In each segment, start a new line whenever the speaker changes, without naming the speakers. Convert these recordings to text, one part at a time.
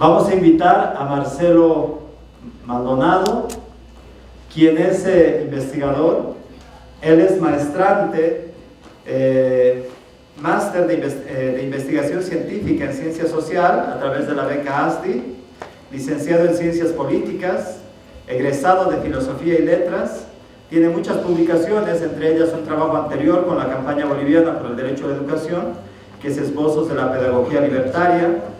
Vamos a invitar a Marcelo Maldonado, quien es investigador. Él es maestrante, máster de investigación científica en ciencia social a través de la beca ASTI, licenciado en ciencias políticas, egresado de filosofía y letras. Tiene muchas publicaciones, entre ellas un trabajo anterior con la campaña boliviana por el derecho a la educación, que es Esbozos de la Pedagogía Libertaria,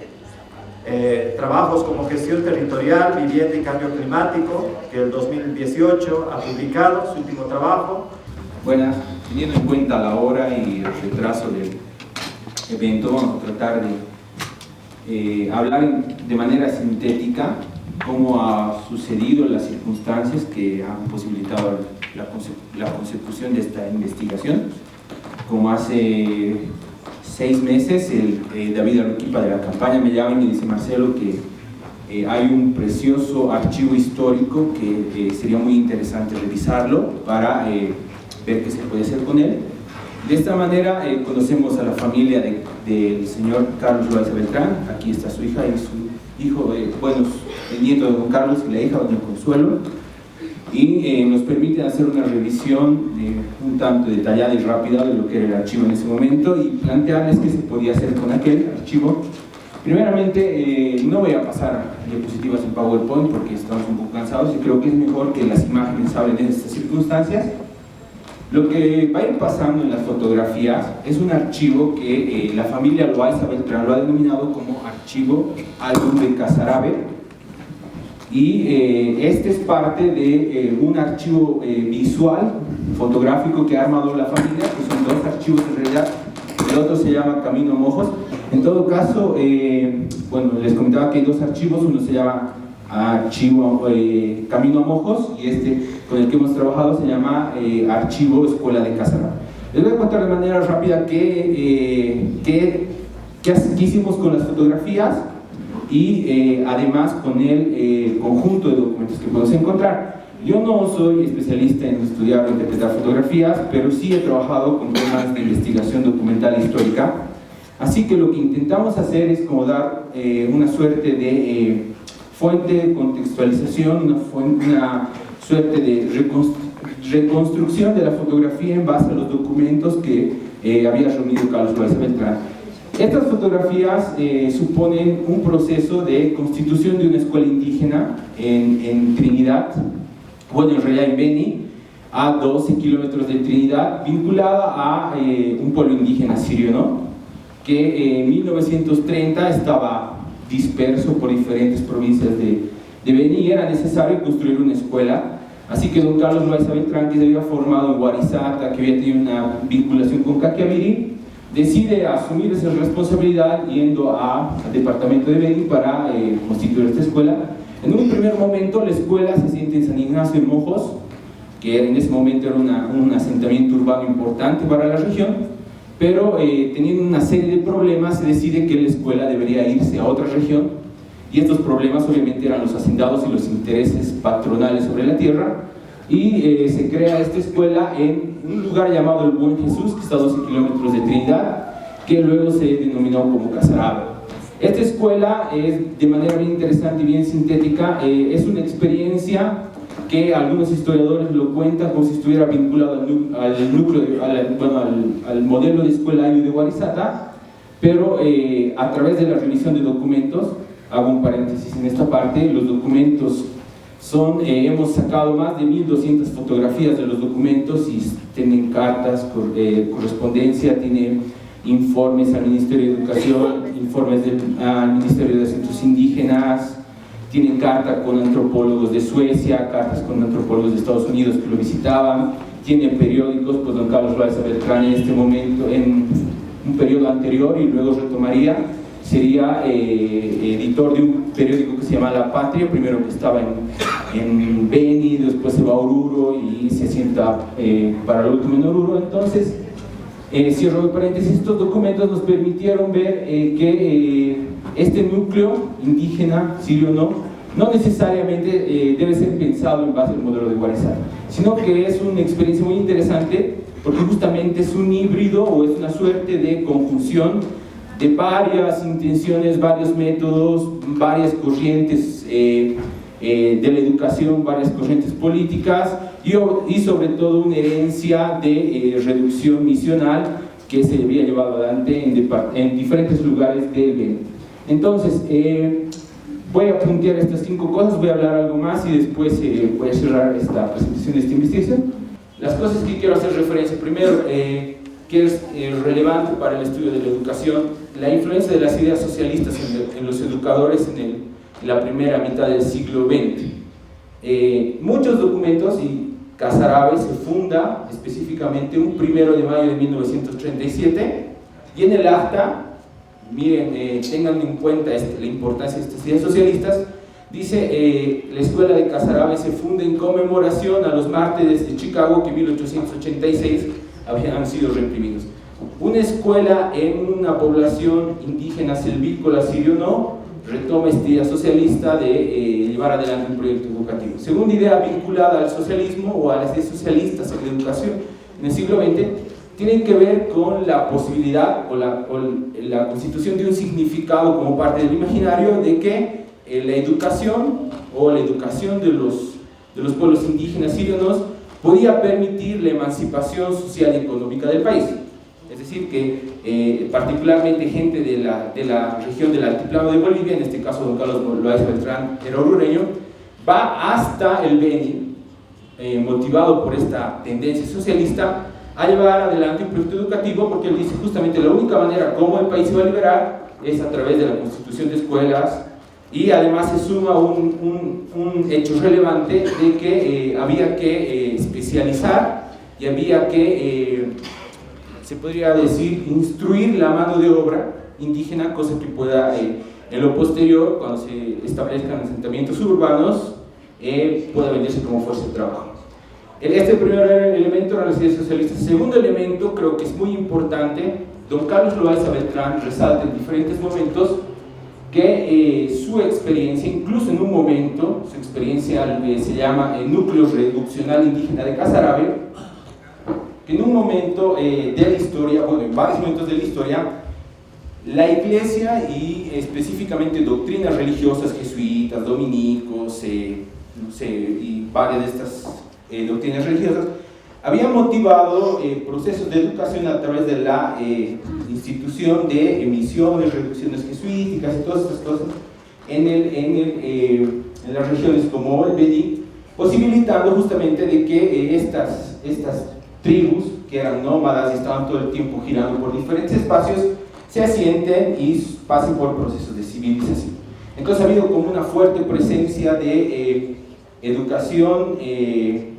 trabajos como Gestión Territorial, Vivienda y Cambio Climático, que el 2018 ha publicado su último trabajo.
Buenas, teniendo en cuenta la hora y el retraso del evento, vamos a tratar de hablar de manera sintética cómo ha sucedido las circunstancias que han posibilitado la consecución de esta investigación. Como hace 6 meses, David Arequipa de la campaña me llama y me dice: Marcelo, que hay un precioso archivo histórico que sería muy interesante revisarlo para ver qué se puede hacer con él. De esta manera conocemos a la familia del señor Carlos Loaiza Beltrán. Aquí está su hija y su hijo, el nieto de don Carlos y la hija, doña Consuelo, y nos permite hacer una revisión un tanto detallada y rápida de lo que era el archivo en ese momento y plantearles qué se podía hacer con aquel archivo. Primeramente, no voy a pasar diapositivas en PowerPoint porque estamos un poco cansados y creo que es mejor que las imágenes hablen de estas circunstancias. Lo que va a ir pasando en las fotografías es un archivo que la familia Loaiza Beltrán lo ha denominado como archivo álbum de Casarabe, y este es parte de un archivo visual, fotográfico que ha armado la familia, que son 2 archivos en realidad. El otro se llama Camino a Mojos. En todo caso, les comentaba que hay 2 archivos, uno se llama archivo Camino a Mojos y este con el que hemos trabajado se llama archivo Escuela de Casarabe. Les voy a contar de manera rápida qué hicimos con las fotografías y además con el conjunto de documentos que podemos encontrar. Yo no soy especialista en estudiar o interpretar fotografías, pero sí he trabajado con temas de investigación documental histórica, así que lo que intentamos hacer es como dar una suerte de fuente de contextualización, una suerte de reconstrucción de la fotografía en base a los documentos que había reunido Carlos Loaiza Beltrán. Estas fotografías suponen un proceso de constitución de una escuela indígena en Trinidad, en realidad en Beni, a 12 kilómetros de Trinidad, vinculada a un pueblo indígena sirio, ¿no? Que en 1930 estaba disperso por diferentes provincias de Beni y era necesario construir una escuela. Así que don Carlos Loaiza Beltrán, que se había formado en Guarizata, que había tenido una vinculación con Caquiaviri, decide asumir esa responsabilidad yendo al departamento de Beni para constituir esta escuela. En un primer momento la escuela se siente en San Ignacio de Mojos, que en ese momento era un asentamiento urbano importante para la región, pero teniendo una serie de problemas se decide que la escuela debería irse a otra región, y estos problemas obviamente eran los hacendados y los intereses patronales sobre la tierra, y se crea esta escuela en un lugar llamado El Buen Jesús, que está a 12 kilómetros de Trinidad, que luego se denominó como Casarabe. Esta escuela es, de manera bien interesante y bien sintética, es una experiencia que algunos historiadores lo cuentan como si estuviera vinculado al modelo de escuela de Guarizata, pero a través de la revisión de documentos, hago un paréntesis en esta parte, los documentos hemos sacado más de 1200 fotografías de los documentos y tienen cartas, correspondencia, tiene informes al Ministerio de Educación, informes al Ministerio de Asuntos Indígenas, tiene carta con antropólogos de Suecia, cartas con antropólogos de Estados Unidos que lo visitaban, tiene periódicos, pues don Carlos Loaiza Beltrán en este momento, en un periodo anterior y luego retomaría, sería editor de un periódico que se llama La Patria, primero que estaba en Beni, después se va a Oruro y se asienta para el último en Oruro. Entonces, cierro el paréntesis, estos documentos nos permitieron ver que este núcleo indígena sirio no necesariamente debe ser pensado en base al modelo de Guarizata, sino que es una experiencia muy interesante porque justamente es un híbrido o es una suerte de conjunción de varias intenciones, varios métodos, varias corrientes de la educación, varias corrientes políticas y sobre todo una herencia de reducción misional que se había llevado adelante en diferentes lugares del Beni. Entonces, voy a puntear estas 5 cosas, voy a hablar algo más y después voy a cerrar esta presentación de esta investigación. Las cosas que quiero hacer referencia, primero, que es relevante para el estudio de la educación, la influencia de las ideas socialistas en los educadores en la primera mitad del siglo XX. Muchos documentos, y Casarabe se funda específicamente un 1 de mayo de 1937, y en el acta, miren, tengan en cuenta la importancia de estas ideas socialistas, dice, la escuela de Casarabe se funda en conmemoración a los mártires de Chicago que en 1886 habían sido reprimidos. Una escuela en una población indígena silvícola sirio no retoma esta idea socialista de llevar adelante un proyecto educativo. Segunda idea vinculada al socialismo o a las ideas socialistas en la educación en el siglo XX, tienen que ver con la posibilidad o la constitución de un significado como parte del imaginario de que la educación o la educación de los pueblos indígenas sirios podía permitir la emancipación social y económica del país. Es decir, que particularmente gente de la región del altiplano de Bolivia, en este caso don Carlos Loaiza Beltrán era orureño, va hasta el Beni, motivado por esta tendencia socialista, a llevar adelante un proyecto educativo, porque él dice justamente la única manera como el país se va a liberar es a través de la constitución de escuelas, y además se suma un hecho relevante de que había que especializar y había que, se podría decir, instruir la mano de obra indígena, cosa que pueda en lo posterior, cuando se establezcan asentamientos urbanos, pueda venderse como fuerza de trabajo. Este primer elemento eran las ideas socialistas. El segundo elemento, creo que es muy importante, don Carlos Loaiza Beltrán resalta en diferentes momentos que su experiencia, incluso en un momento, su experiencia se llama Núcleo Reduccional Indígena de Casarabe, que en un momento de la historia, bueno, en varios momentos de la historia, la iglesia y específicamente doctrinas religiosas jesuitas, dominicos, no sé, y varias de estas doctrinas religiosas, habían motivado procesos de educación a través de la institución de emisiones, reducciones jesuíticas y todas estas cosas en las regiones como el Beni, posibilitando justamente de que estas tribus que eran nómadas y estaban todo el tiempo girando por diferentes espacios se asienten y pasen por procesos de civilización. Entonces ha habido como una fuerte presencia de educación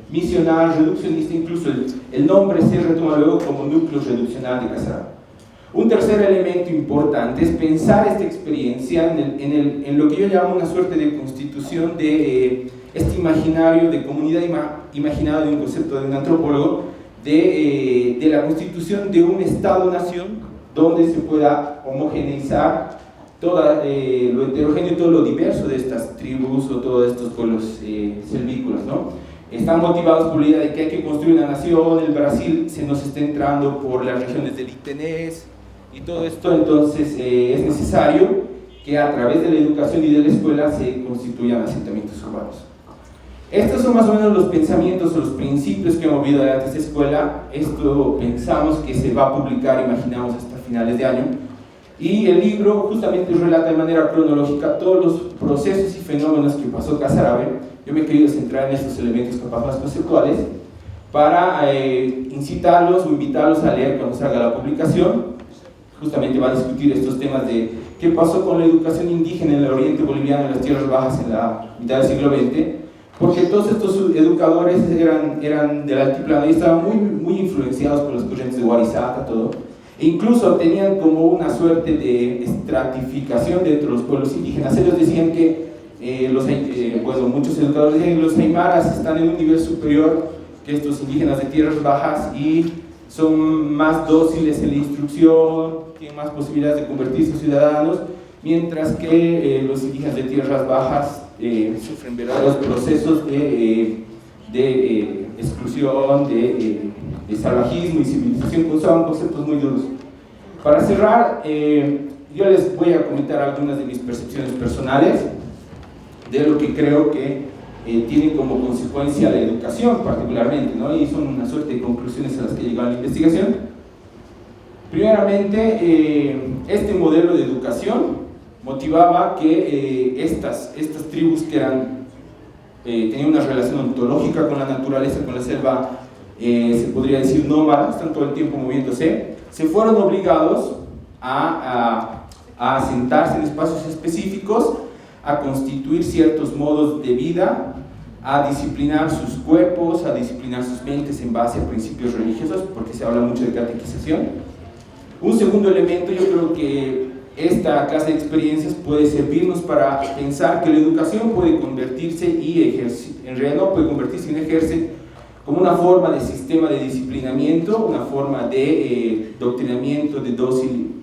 misional, reduccionista, incluso el nombre se retoma luego como Núcleo Reduccional de Casarabe. Un tercer elemento importante es pensar esta experiencia en lo que yo llamo una suerte de constitución de este imaginario de comunidad imaginada de un concepto de un antropólogo, de la constitución de un Estado-nación donde se pueda homogeneizar todo lo heterogéneo y todo lo diverso de estas tribus o todos estos pueblos selvícolas, ¿no? Están motivados por la idea de que hay que construir una nación. El Brasil se nos está entrando por las regiones del Itenés y todo esto, entonces es necesario que a través de la educación y de la escuela se constituyan asentamientos urbanos. Estos son más o menos los pensamientos o los principios que hemos movido adelante esta escuela. Esto pensamos que se va a publicar, imaginamos, hasta finales de año. Y el libro justamente relata de manera cronológica todos los procesos y fenómenos que pasó Casarabe. Yo me he querido centrar en estos elementos capaz más conceptuales para incitarlos o invitarlos a leer cuando salga la publicación. Justamente va a discutir estos temas de qué pasó con la educación indígena en el oriente boliviano, en las tierras bajas en la mitad del siglo XX, porque todos estos educadores eran del altiplano y estaban muy influenciados por las corrientes de Huarizata, todo. E incluso tenían como una suerte de estratificación dentro de los pueblos indígenas. Ellos decían que muchos educadores decían que los aymaras están en un nivel superior que estos indígenas de tierras bajas y son más dóciles en la instrucción, tienen más posibilidades de convertirse en ciudadanos, mientras que los indígenas de tierras bajas sufren verdaderos procesos de exclusión, de salvajismo y civilización, que usaban conceptos muy duros. Para cerrar, yo les voy a comentar algunas de mis percepciones personales de lo que creo que tiene como consecuencia la educación particularmente, ¿no? Y son una suerte de conclusiones a las que he llegado en la investigación. Primeramente, este modelo de educación motivaba que estas tribus que tenían una relación ontológica con la naturaleza, con la selva, se podría decir nómadas, están todo el tiempo moviéndose, se fueron obligados a asentarse en espacios específicos, a constituir ciertos modos de vida, a disciplinar sus cuerpos, a disciplinar sus mentes en base a principios religiosos, porque se habla mucho de catequización. Un segundo elemento, yo creo que esta clase de experiencias puede servirnos para pensar que la educación puede convertirse en realidad no puede convertirse en ejerce como una forma de sistema de disciplinamiento, una forma de doctrinamiento, de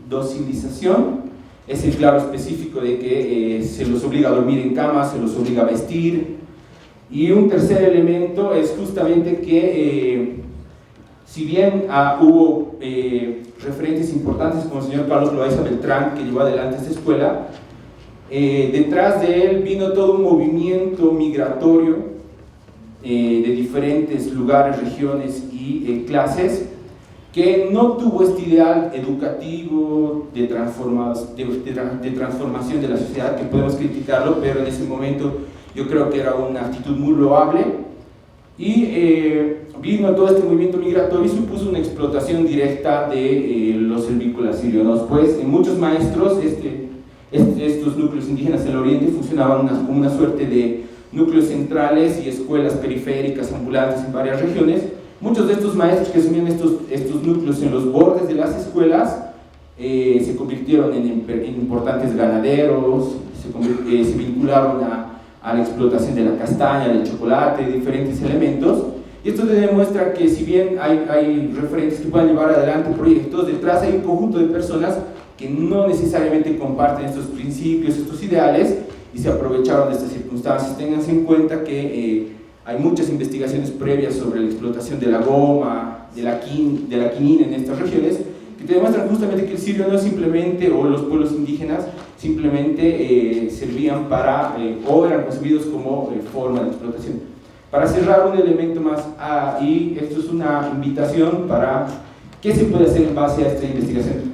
docilización. Es el claro específico de que se los obliga a dormir en cama, se los obliga a vestir. Y un tercer elemento es justamente que si bien hubo referentes importantes como el señor Carlos Loaiza Beltrán, que llevó adelante esta escuela, detrás de él vino todo un movimiento migratorio de diferentes lugares, regiones y clases, que no tuvo este ideal educativo de transformación de la sociedad, que podemos criticarlo, pero en ese momento yo creo que era una actitud muy loable. Y vino todo este movimiento migratorio y supuso una explotación directa de los silvícolas sirionos, pues en muchos maestros estos núcleos indígenas en el oriente funcionaban como una suerte de núcleos centrales y escuelas periféricas ambulantes en varias regiones. Muchos de estos maestros que asumían estos núcleos en los bordes de las escuelas se convirtieron en importantes ganaderos, se vincularon a la explotación de la castaña, del chocolate, de diferentes elementos. Y esto te demuestra que si bien hay referentes que puedan llevar adelante proyectos, detrás hay un conjunto de personas que no necesariamente comparten estos principios, estos ideales, y se aprovecharon de estas circunstancias. Ténganse en cuenta que hay muchas investigaciones previas sobre la explotación de la goma, de la quinina en estas regiones, que te demuestran justamente que el sirio no simplemente, o los pueblos indígenas, simplemente servían para, o eran concebidos como forma de explotación. Para cerrar, un elemento más, y esto es una invitación para qué se puede hacer en base a esta investigación.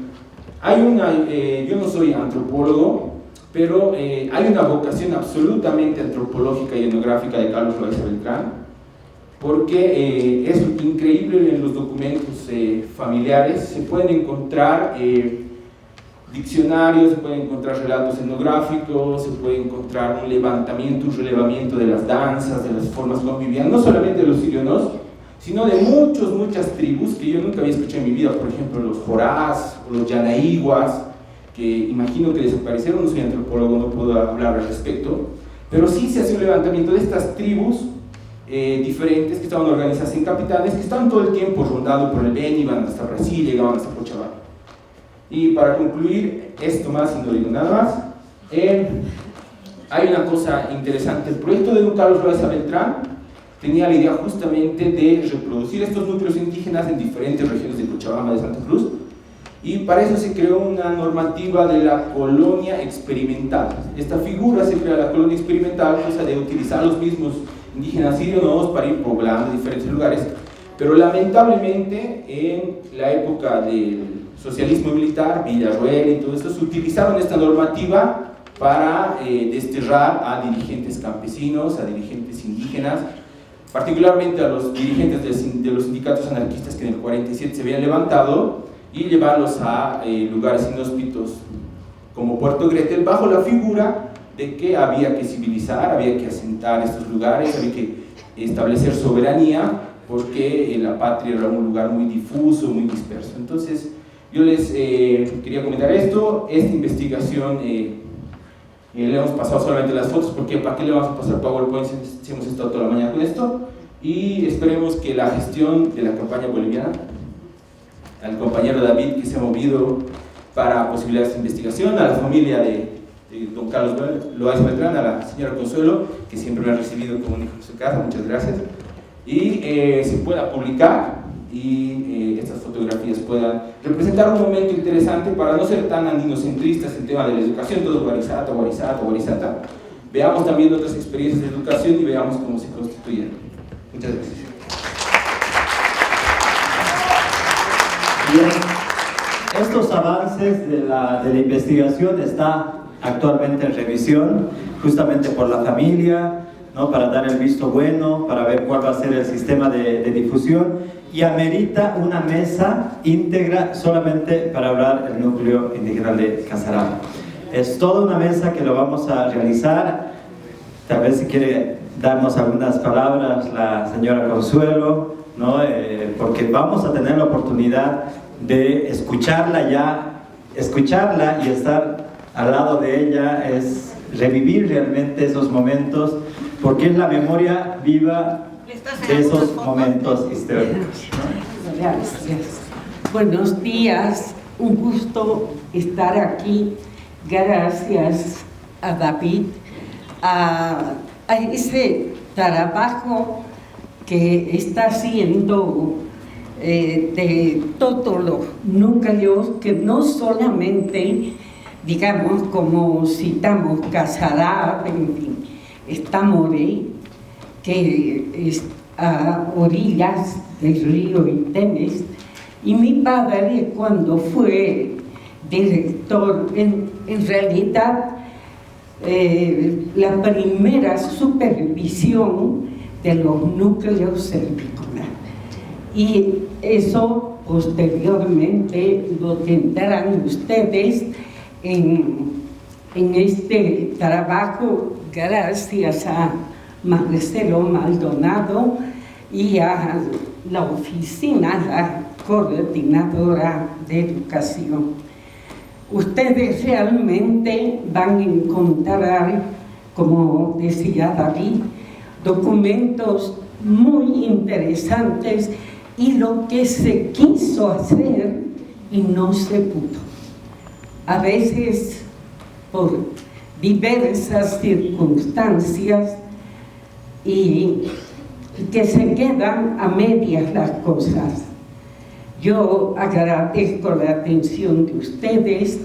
Yo no soy antropólogo, pero hay una vocación absolutamente antropológica y etnográfica de Carlos Loaiza Beltrán, porque es increíble en los documentos familiares, se pueden encontrar diccionarios, se pueden encontrar relatos etnográficos, se puede encontrar un relevamiento de las danzas, de las formas como vivían, no solamente de los sirionos, sino de muchas tribus que yo nunca había escuchado en mi vida, por ejemplo los jorás o los yanaíguas, que imagino que desaparecieron. No soy antropólogo, no puedo hablar al respecto, pero sí se hace un levantamiento de estas tribus diferentes que estaban organizadas en capitanes, que estaban todo el tiempo rondando por el Beni, iban hasta Brasil, llegaban hasta Cochabamba. Y para concluir esto más, y no digo nada más, hay una cosa interesante. El proyecto de don Carlos Loaiza Beltrán tenía la idea justamente de reproducir estos núcleos indígenas en diferentes regiones de Cochabamba, de Santa Cruz, y para eso se creó una normativa de la colonia experimental. Esta figura se crea la colonia experimental, cosa de utilizar los mismos indígenas sirionos para ir poblando diferentes lugares, pero lamentablemente en la época del socialismo militar, Villarroel y todo esto, se utilizaron esta normativa para desterrar a dirigentes campesinos, a dirigentes indígenas, particularmente a los dirigentes de los sindicatos anarquistas que en el 47 se habían levantado, y llevarlos a lugares inhóspitos como Puerto Gretel, bajo la figura de que había que civilizar, había que asentar estos lugares, había que establecer soberanía, porque la patria era un lugar muy difuso, muy disperso. Entonces yo les quería comentar esto. Esta investigación le hemos pasado solamente las fotos, porque ¿para qué le vamos a pasar PowerPoint si hemos estado toda la mañana con esto? Y esperemos que la gestión de la campaña boliviana, al compañero David, que se ha movido para posibilitar esta investigación, a la familia de don Carlos Loaiza Beltrán, a la señora Consuelo, que siempre me ha recibido como un hijo en su casa, muchas gracias, y se pueda publicar y estas fotografías puedan representar un momento interesante para no ser tan andinocentristas en tema de la educación, todo Guarizata, Guarizata, Guarizata. Veamos también otras experiencias de educación y veamos cómo se constituyen. Muchas gracias.
Bien, estos avances de la investigación están actualmente en revisión, justamente por la familia, ¿no? Para dar el visto bueno, para ver cuál va a ser el sistema de difusión, y amerita una mesa íntegra solamente para hablar el núcleo indígena de Casará. Es toda una mesa que lo vamos a realizar. Tal vez si quiere darnos algunas palabras la señora Consuelo, ¿no? Porque vamos a tener la oportunidad de escucharla y estar al lado de ella, es revivir realmente esos momentos, porque es la memoria viva de esos momentos históricos.
Gracias. Buenos días, un gusto estar aquí. Gracias a David, a ese trabajo que está haciendo de todos los núcleos, que no solamente, digamos, como citamos Casará, en fin, está Morey, que es a orillas del río Itemes, y mi padre, cuando fue director, en realidad la primera supervisión de los núcleos cervícolas, y eso posteriormente lo tendrán ustedes en este trabajo, gracias a Marcelo Maldonado y a la oficina, la coordinadora de educación. Ustedes realmente van a encontrar, como decía David, documentos muy interesantes y lo que se quiso hacer y no se pudo. A veces, por diversas circunstancias, y que se quedan a medias las cosas. Yo agradezco la atención de ustedes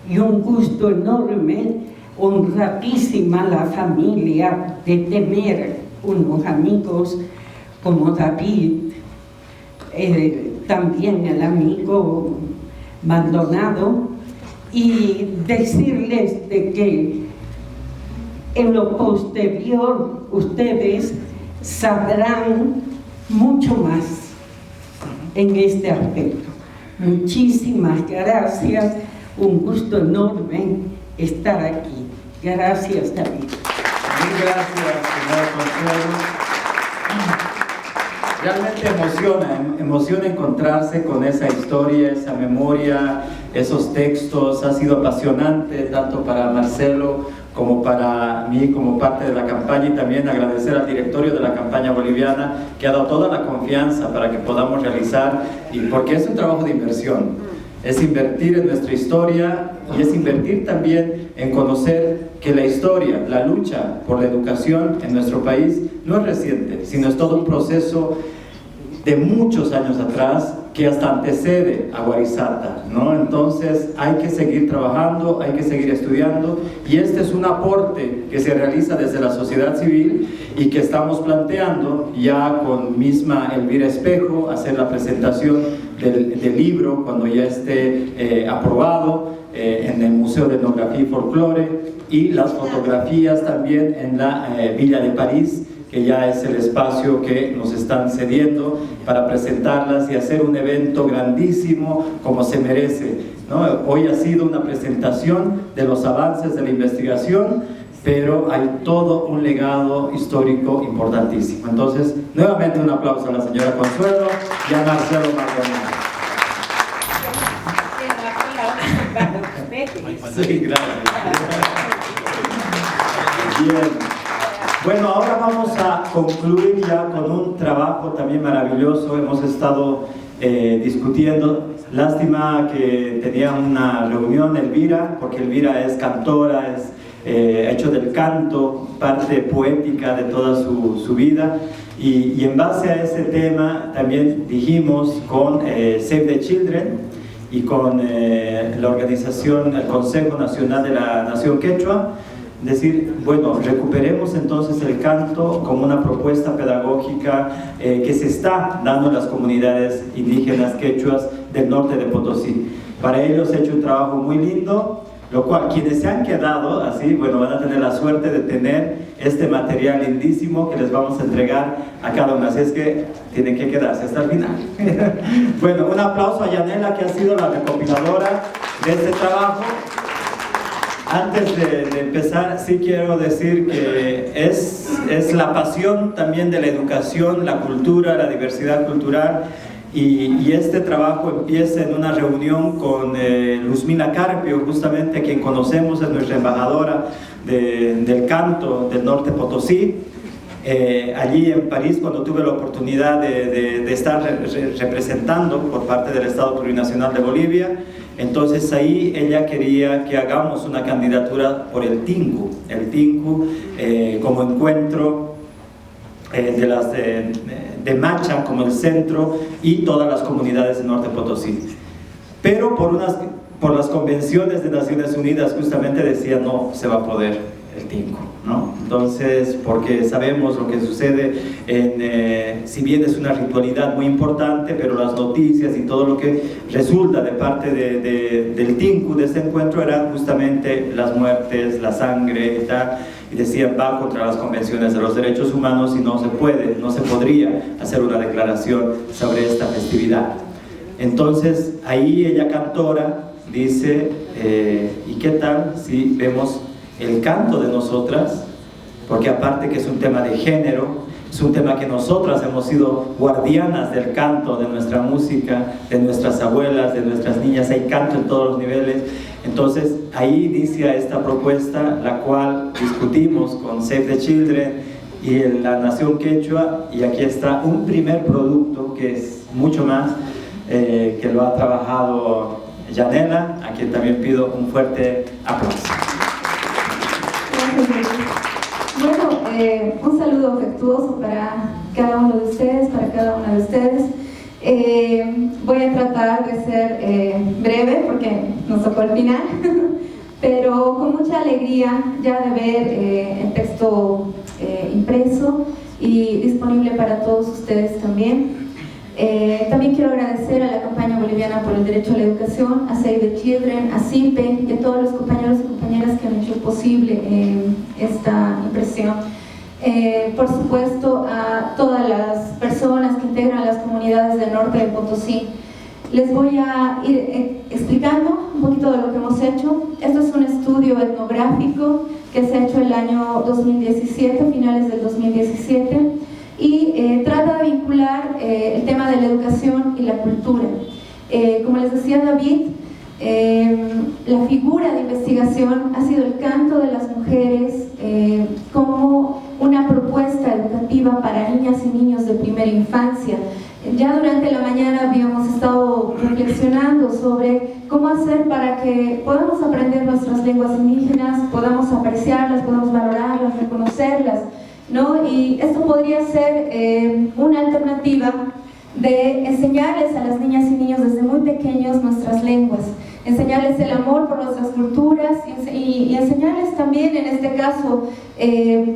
y un gusto enorme, honradísima la familia de tener unos amigos como David, también el amigo Maldonado, y decirles de que en lo posterior ustedes sabrán mucho más en este aspecto. Muchísimas gracias, un gusto enorme estar aquí. Gracias, David.
Muy gracias, señora Consuelo. Realmente emociona encontrarse con esa historia, esa memoria, esos textos. Ha sido apasionante tanto para Marcelo como para mí, como parte de la campaña, y también agradecer al directorio de la campaña boliviana que ha dado toda la confianza para que podamos realizar, y porque es un trabajo de inversión, es invertir en nuestra historia y es invertir también en conocer que la historia, la lucha por la educación en nuestro país no es reciente, sino es todo un proceso de muchos años atrás que hasta antecede a Guarizata, ¿no? Entonces hay que seguir trabajando, hay que seguir estudiando, y este es un aporte que se realiza desde la sociedad civil y que estamos planteando ya con misma Elvira Espejo, hacer la presentación del libro cuando ya esté aprobado en el Museo de Etnografía y Folclore, y las fotografías también en la Villa de París, que ya es el espacio que nos están cediendo para presentarlas y hacer un evento grandísimo como se merece, ¿no? Hoy ha sido una presentación de los avances de la investigación, pero hay todo un legado histórico importantísimo. Entonces, nuevamente un aplauso a la señora Consuelo y a Marcelo Maldonado. Sí, gracias. Bien. Bueno, ahora vamos a concluir ya con un trabajo también maravilloso. Hemos estado discutiendo Lástima que tenía una reunión Elvira, porque Elvira es cantora, ha hecho del canto parte poética de toda su vida. Y en base a ese tema también dijimos con Save the Children y con la organización, el Consejo Nacional de la Nación Quechua, decir, bueno, recuperemos entonces el canto como una propuesta pedagógica que se está dando en las comunidades indígenas quechuas del norte de Potosí. Para ellos he hecho un trabajo muy lindo, lo cual quienes se han quedado así, bueno, van a tener la suerte de tener este material lindísimo que les vamos a entregar a cada uno, así es que tienen que quedarse hasta el final. Bueno, un aplauso a Yanela, que ha sido la recopiladora de este trabajo. Antes de empezar, sí quiero decir que es la pasión también de la educación, la cultura, la diversidad cultural, y este trabajo empieza en una reunión con Luzmila Carpio, justamente a quien conocemos, es nuestra embajadora del canto del norte Potosí. Allí en París, cuando tuve la oportunidad de estar representando por parte del Estado Plurinacional de Bolivia, entonces ahí ella quería que hagamos una candidatura por el TINCU como encuentro de Macha como el centro y todas las comunidades del norte Potosí. Pero por las convenciones de Naciones Unidas justamente decía no se va a poder el TINCU, ¿no? Entonces, porque sabemos lo que sucede, si bien es una ritualidad muy importante, pero las noticias y todo lo que resulta de parte del TINCU, de este encuentro, eran justamente las muertes, la sangre y tal, y decían va contra las convenciones de los derechos humanos y no se podría hacer una declaración sobre esta festividad. Entonces, ahí ella cantora dice, ¿y qué tal si vemos el canto de nosotras? Porque aparte que es un tema de género, es un tema que nosotras hemos sido guardianas del canto, de nuestra música, de nuestras abuelas, de nuestras niñas, hay canto en todos los niveles. Entonces ahí inicia esta propuesta, la cual discutimos con Save the Children y la Nación Quechua, y aquí está un primer producto que es mucho más, que lo ha trabajado Yanela, a quien también pido un fuerte aplauso.
Bueno, un saludo afectuoso para cada uno de ustedes, para cada una de ustedes. Voy a tratar de ser breve porque nos tocó el final, pero con mucha alegría ya de ver el texto impreso y disponible para todos ustedes también. También quiero agradecer a la campaña boliviana por el derecho a la educación, a Save the Children, a CIPE y a todos los compañeros y compañeras que han hecho posible esta impresión. Por supuesto, a todas las personas que integran las comunidades del norte de Potosí. Les voy a ir explicando un poquito de lo que hemos hecho. Esto es un estudio etnográfico que se ha hecho el año 2017, finales del 2017, y trata de vincular el tema de la educación y la cultura. Como les decía David, la figura de investigación ha sido el canto de las mujeres como una propuesta educativa para niñas y niños de primera infancia. Ya durante la mañana habíamos estado reflexionando sobre cómo hacer para que podamos aprender nuestras lenguas indígenas, podamos apreciarlas, podamos valorarlas, reconocerlas, ¿no? Y esto podría ser una alternativa de enseñarles a las niñas y niños desde muy pequeños nuestras lenguas, enseñarles el amor por nuestras culturas y enseñarles también, en este caso,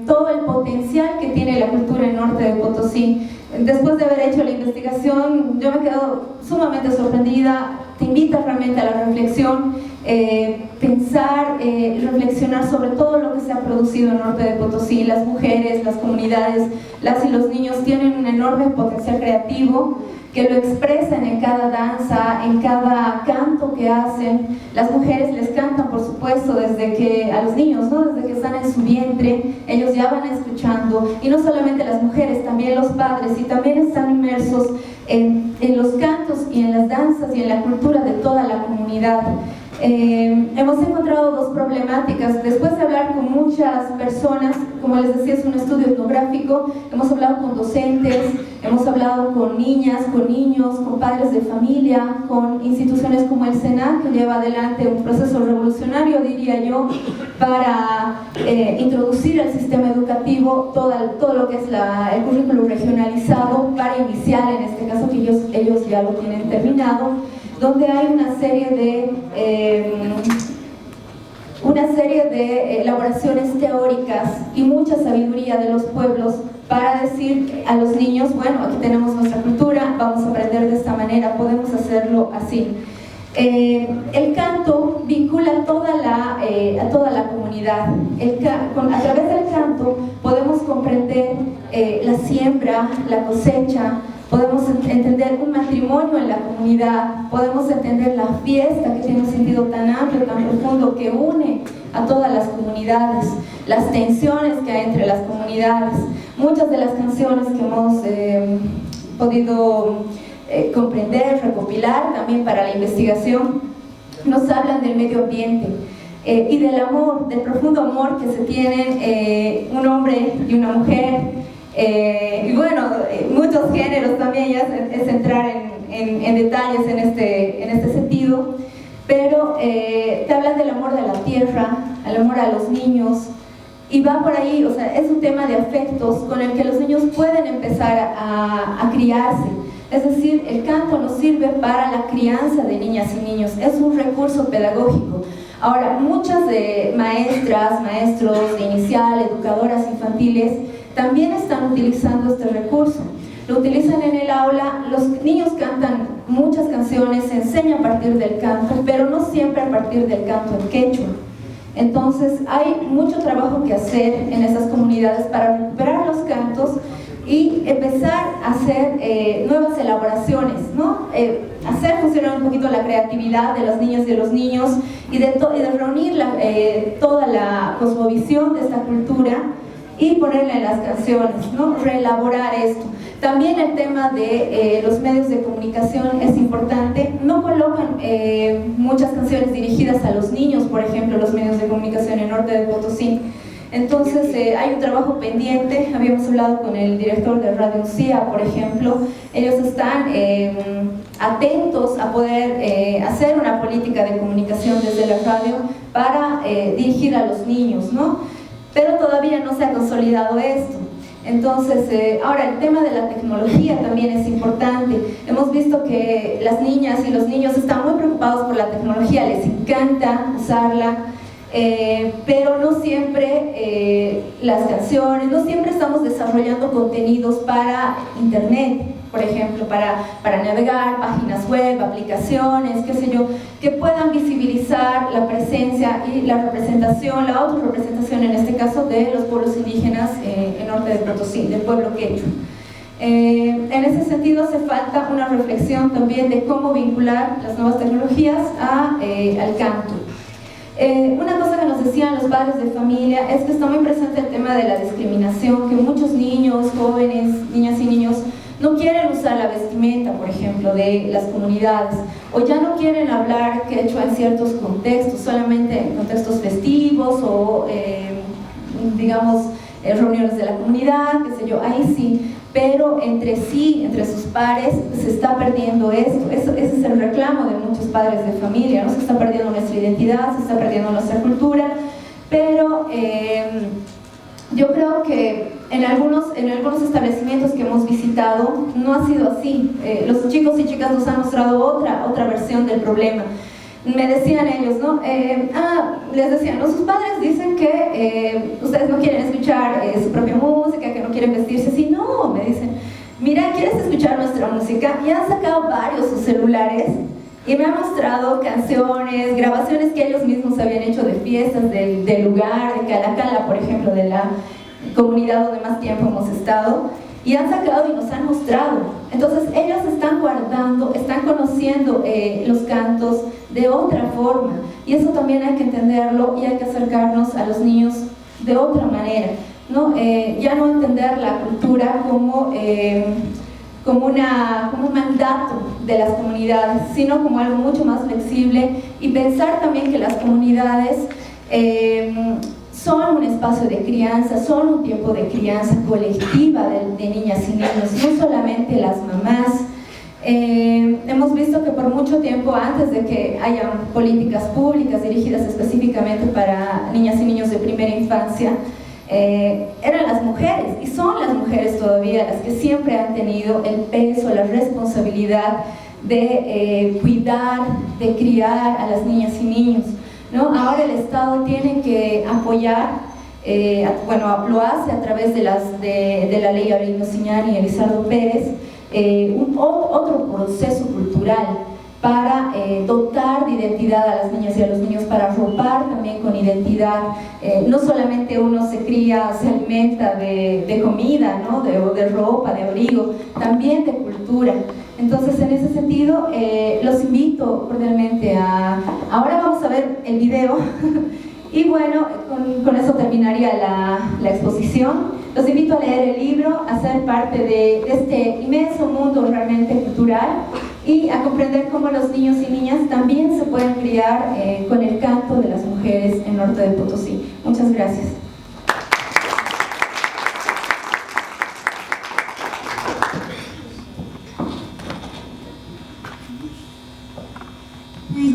todo el potencial que tiene la cultura en norte de Potosí. Después de haber hecho la investigación, yo me he quedado sumamente sorprendida. Te invita realmente a la reflexión, pensar, reflexionar sobre todo lo que se ha producido en norte de Potosí. Las mujeres, las comunidades, las y los niños tienen un enorme potencial creativo que lo expresan en cada danza, en cada canto que hacen. Las mujeres les cantan, por supuesto, desde que a los niños, ¿no? Desde que están en su vientre, ellos ya van escuchando, y no solamente las mujeres, también los padres, y también están inmersos en los cantos y en las danzas y en la cultura de toda la comunidad. Hemos encontrado dos problemáticas. Después de hablar con muchas personas, como les decía, es un estudio etnográfico, hemos hablado con docentes, hemos hablado con niñas, con niños, con padres de familia, con instituciones como el SENAC, que lleva adelante un proceso revolucionario, diría yo, para introducir al sistema educativo todo lo que es el currículo regionalizado para inicial, en este caso que ellos ya lo tienen terminado, donde hay una serie de elaboraciones teóricas y mucha sabiduría de los pueblos para decir a los niños, bueno, aquí tenemos nuestra cultura, vamos a aprender de esta manera, podemos hacerlo así. El canto vincula a toda la comunidad. A través del canto podemos comprender la siembra, la cosecha, podemos entender un matrimonio en la comunidad, podemos entender la fiesta, que tiene un sentido tan amplio, tan profundo, que une a todas las comunidades, las tensiones que hay entre las comunidades. Muchas de las canciones que hemos podido comprender, recopilar también para la investigación, nos hablan del medio ambiente y del amor, del profundo amor que se tienen un hombre y una mujer. Y bueno, muchos géneros también, ya es entrar en detalles en este sentido, pero te hablan del amor de la tierra, el amor a los niños, y va por ahí, o sea, es un tema de afectos con el que los niños pueden empezar a criarse. Es decir, el canto nos sirve para la crianza de niñas y niños, es un recurso pedagógico. Ahora, muchas maestras, maestros de inicial, educadoras infantiles, también están utilizando este recurso. Lo utilizan en el aula, los niños cantan muchas canciones, se enseña a partir del canto, pero no siempre a partir del canto en quechua. Entonces hay mucho trabajo que hacer en esas comunidades para recuperar los cantos y empezar a hacer nuevas elaboraciones, ¿no? Hacer funcionar un poquito la creatividad de las niñas y de los niños y de reunir toda la cosmovisión de esta cultura y ponerla en las canciones, ¿no? Reelaborar esto. También el tema de los medios de comunicación es importante. No colocan muchas canciones dirigidas a los niños, por ejemplo, los medios de comunicación en Norte de Potosí. Entonces hay un trabajo pendiente. Habíamos hablado con el director de Radio CIA, por ejemplo. Ellos están atentos a poder hacer una política de comunicación desde la radio para dirigir a los niños, ¿no? Pero todavía no se ha consolidado esto. Entonces, ahora el tema de la tecnología también es importante. Hemos visto que las niñas y los niños están muy preocupados por la tecnología, les encanta usarla, pero no siempre las canciones, no siempre estamos desarrollando contenidos para internet, por ejemplo, para navegar, páginas web, aplicaciones, qué sé yo, que puedan visibilizar la presencia y la representación, la autorrepresentación en este caso de los pueblos indígenas en Norte de Potosí, del pueblo quechua. En ese sentido hace falta una reflexión también de cómo vincular las nuevas tecnologías al canto. Una cosa que nos decían los padres de familia es que está muy presente el tema de la discriminación, que muchos niños, jóvenes, niñas y niños no quieren usar la vestimenta, por ejemplo, de las comunidades, o ya no quieren hablar quechua en ciertos contextos, solamente en contextos festivos o, digamos, reuniones de la comunidad, qué sé yo, ahí sí, pero entre sí, entre sus pares, se está perdiendo esto. Ese es el reclamo de muchos padres de familia, ¿no? Se está perdiendo nuestra identidad, se está perdiendo nuestra cultura, pero yo creo que en algunos establecimientos que hemos visitado no ha sido así. Los chicos y chicas nos han mostrado otra versión del problema. Me decían ellos, ¿no? Les decían, ¿no? Sus padres dicen que ustedes no quieren escuchar su propia música, que no quieren vestirse así. No, me dicen, mira, ¿quieres escuchar nuestra música? Y han sacado varios sus celulares y me han mostrado canciones, grabaciones que ellos mismos habían hecho de fiestas del lugar, de Calacala, por ejemplo, de la comunidad donde más tiempo hemos estado, y han sacado y nos han mostrado. Entonces ellos están guardando, están conociendo los cantos de otra forma, y eso también hay que entenderlo y hay que acercarnos a los niños de otra manera, ¿no? Ya no entender la cultura como como un mandato de las comunidades, sino como algo mucho más flexible, y pensar también que las comunidades son un espacio de crianza, son un tiempo de crianza colectiva de niñas y niños, no solamente las mamás. Hemos visto que por mucho tiempo, antes de que haya políticas públicas dirigidas específicamente para niñas y niños de primera infancia, eran las mujeres, y son las mujeres todavía las que siempre han tenido el peso, la responsabilidad de cuidar, de criar a las niñas y niños, ¿no? Ahora el Estado tiene que apoyar, bueno, lo hace a través de la ley Aurelio Siñani y Elizardo Pérez, otro proceso cultural para dotar de identidad a las niñas y a los niños, para arropar también con identidad. No solamente uno se cría, se alimenta de comida, ¿no? de ropa, de abrigo, también de cultura. Entonces, en ese sentido, los invito cordialmente a... Ahora vamos a ver el video y bueno, con eso terminaría la exposición. Los invito a leer el libro, a ser parte de este inmenso mundo realmente cultural y a comprender cómo los niños y niñas también se pueden criar con el canto de las mujeres en Norte de Potosí. Muchas gracias.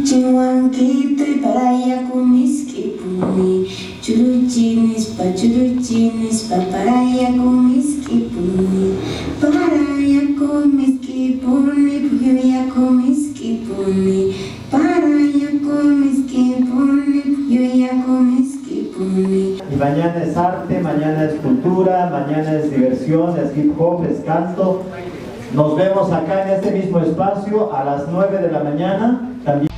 Chihuanquito para kumiski puni, churuchinis pa para kumiski puni, para kumiski puni, puya kumiski puni, para kumiski puni, puya kumiski puni.
Y mañana es arte, mañana es cultura, mañana es diversión, es hip hop, es canto. Nos vemos acá en este mismo espacio a las 9 de la mañana. También